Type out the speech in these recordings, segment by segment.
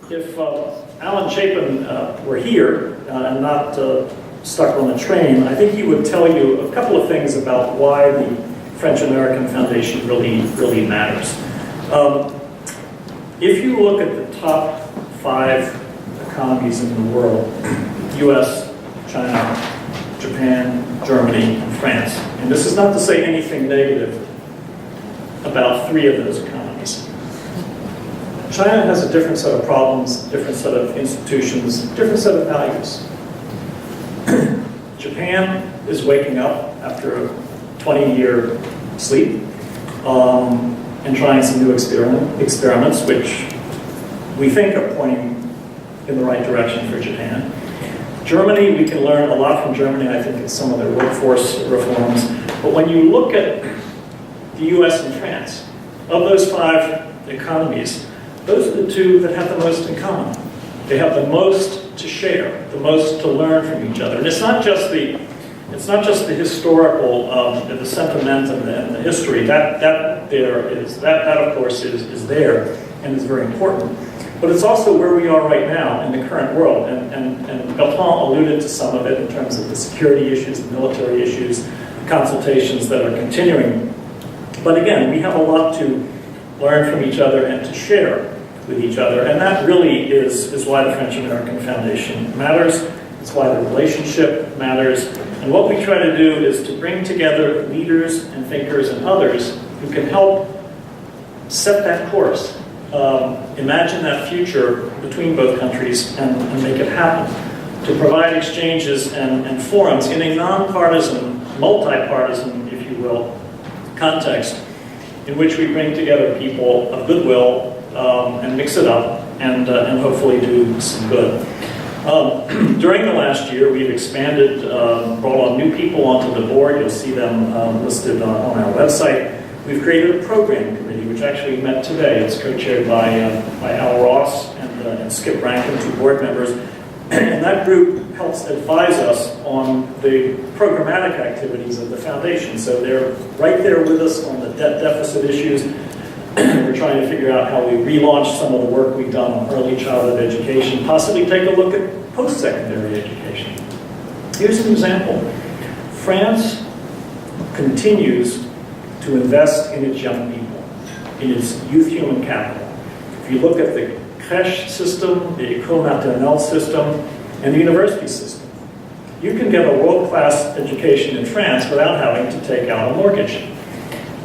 if Alan Chapin were here and not stuck on a train, I think he would tell you a couple of things about why the French-American Foundation really matters. If you look at the top 5 economies in the world, US, China, Japan, Germany, and France, and this is not to say anything negative about 3 of those economies. China has a different set of problems, different set of institutions, different set of values. Japan is waking up after a 20-year sleep and trying some new experiments, which we think are pointing in the right direction for Japan. Germany, we can learn a lot from Germany, I think, in some of their workforce reforms. But when you look at the US and France, of those 5 economies, those are the 2 that have the most in common. They have the most to share, the most to learn from each other. And it's not just the historical, the sentiment and the history. That of course is there and is very important. But it's also where we are right now in the current world. And Bertrand alluded to some of it in terms of the security issues, the military issues, the consultations that are continuing. But again, we have a lot to learn from each other and to share with each other. And that really is why the French-American Foundation matters. It's why the relationship matters. And what we try to do is to bring together leaders and thinkers and others who can help set that course. Imagine that future between both countries and make it happen. To provide exchanges and forums in a nonpartisan, multi-partisan, if you will, context in which we bring together people of goodwill and mix it up and hopefully do some good. During the last year, we've expanded, brought on new people onto the board. You'll see them listed on our website. We've created a program committee, which actually met today. It's co-chaired by Al Ross and Skip Rankin, 2 board members. And that group helps advise us on the programmatic activities of the foundation. So they're right there with us on the debt deficit issues. We're trying to figure out how we relaunch some of the work we've done on early childhood education, possibly take a look at post-secondary education. Here's an example. France continues to invest in its young people, in its youth human capital. If you look at the crèche system, the école maternelle system, and the university system, you can get a world-class education in France without having to take out a mortgage.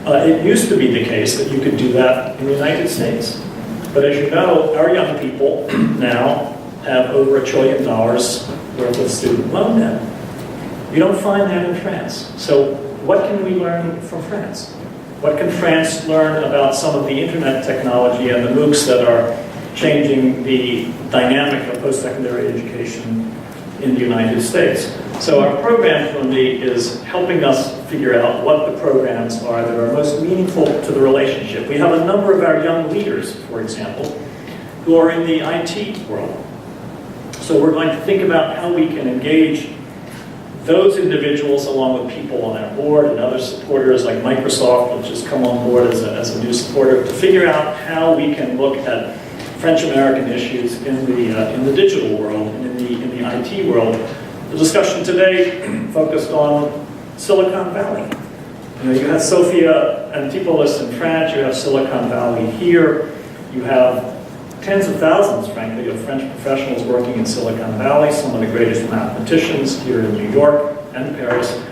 It used to be the case that you could do that in the United States. But as you know, our young people now have over $1 trillion worth of student loan debt. You don't find that in France. So what can we learn from France? What can France learn about some of the internet technology and the MOOCs that are changing the dynamic of post-secondary education in the United States? So our program committee is helping us figure out what the programs are that are most meaningful to the relationship. We have a number of our young leaders, for example, who are in the IT world. So we're going to think about how we can engage those individuals along with people on our board and other supporters like Microsoft, which has come on board as a new supporter, to figure out how we can look at French-American issues in the digital world and in the IT world. The discussion today focused on Silicon Valley. You have Sophia Antipolis in France, you have Silicon Valley here, you have tens of thousands, frankly, of French professionals working in Silicon Valley, some of the greatest mathematicians here in New York and Paris.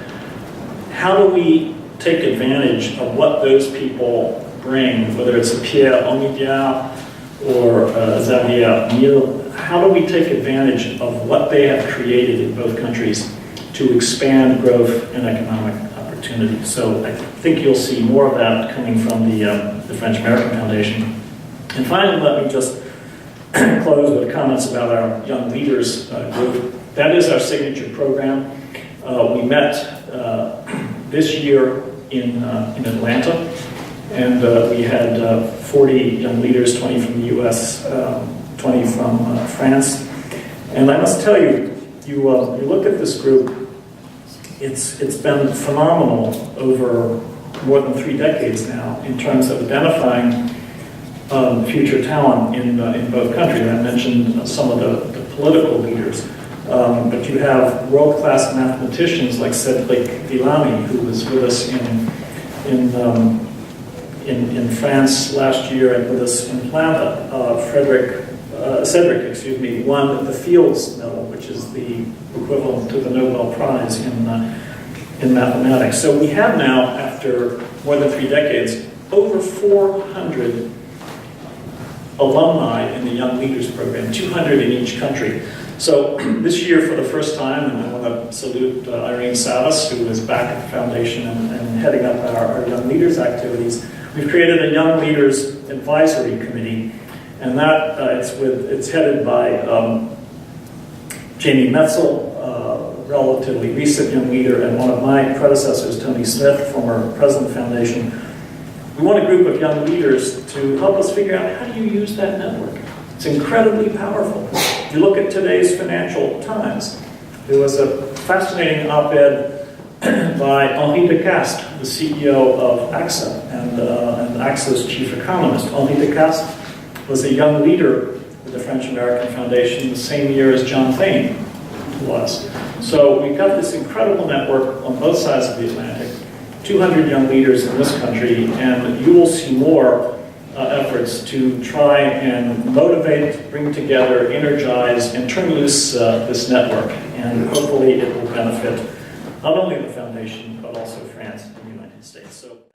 How do we take advantage of what those people bring, whether it's a Pierre Omidyar or Xavier Niel? How do we take advantage of what they have created in both countries to expand growth and economic opportunity? So I think you'll see more of that coming from the French-American Foundation. And finally, let me just close with comments about our Young Leaders group. That is our signature program. We met this year in Atlanta, and we had 40 young leaders, 20 from the US, 20 from France. And I must tell you, you look at this group, it's been phenomenal over more than 3 decades now in terms of identifying future talent in both countries. I mentioned some of the political leaders, but you have world-class mathematicians like Cedric Villani, who was with us in France last year and with us in Atlanta. Cedric, won the Fields Medal, which is the equivalent to the Nobel Prize in mathematics. So we have now, after more than 3 decades, over 400 alumni in the Young Leaders Program, 200 in each country. So this year, for the first time, and I want to salute Irene Savas, who is back at the foundation and heading up our Young Leaders activities, we've created a Young Leaders Advisory Committee, and that it's headed by Jamie Metzel, relatively recent young leader, and one of my predecessors, Tony Smith, former president of the foundation. We want a group of young leaders to help us figure out how do you use that network. It's incredibly powerful. If you look at today's Financial Times, there was a fascinating op-ed by Henri Decastre, the CEO of AXA, and AXA's chief economist. Henri Decastre was a young leader with the French-American Foundation the same year as John Thane was. So we've got this incredible network on both sides of the Atlantic, 200 young leaders in this country, and you will see more efforts to try and motivate, bring together, energize, and turn loose this network. And hopefully it will benefit not only the foundation, but also